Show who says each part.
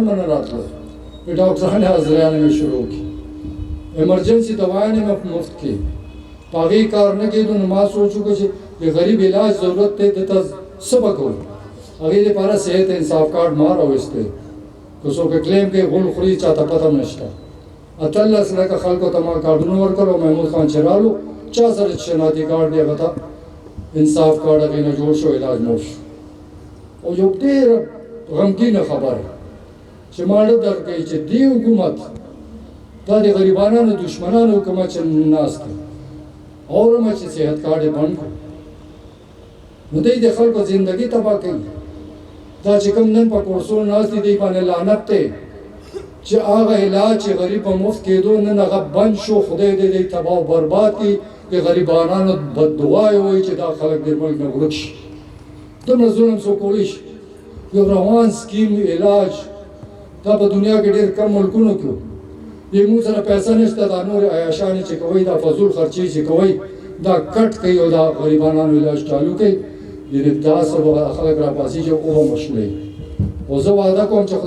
Speaker 1: من راتلو ډاکټرانو حاضرانه مې شروع کی ایمرجنسی دوايانې مې مفت کی پاغي کار نه کېدو نو ما سوچو چې د غریب علاج ضرورت ته د سبق وو هغه لپاره صحت انصاف کارت ما راوسته کو څوک کلیم کې غول خوري چاته پته نشته اتل سره خلکو ته ما کارډونه ورکړو محمود خان چرالو چا سره شناختی کارت دی غتا انصاف کارت هغه نه جوړ شو علاج مو شو او یو ډېر غمګینه خبره چې ماړه درکې چې دی حکومت دا د غریبانو دشمنانو حکومت چې ناست اور مچ صحت کارت بند کړ نو د خلکو ژوندۍ تباہ کړي دا چې کوم نن په کورسو ناست دي باندې لعنت ته چې هغه علاج چې غریب په مفت کېدو نن هغه بند شو خدای دې تباہ او برباد کړي د غریبانو بددعا وي چې دا خلک د ملک نه ورک شي دومره ظلم څوک کولی شي یو روان سکیم علاج دا په دنیا کې ډېر کم ملکونو کې دی موږ سره پیسې نشته دا نور عیاشانې چې کوي دا فضول خرچې چې کوي دا کټ کوي او دا غریبانو علاج چالو کوي یعنې دا سبا خلک راپاسي چې اوبه مشلوي او زه وعده کوم چې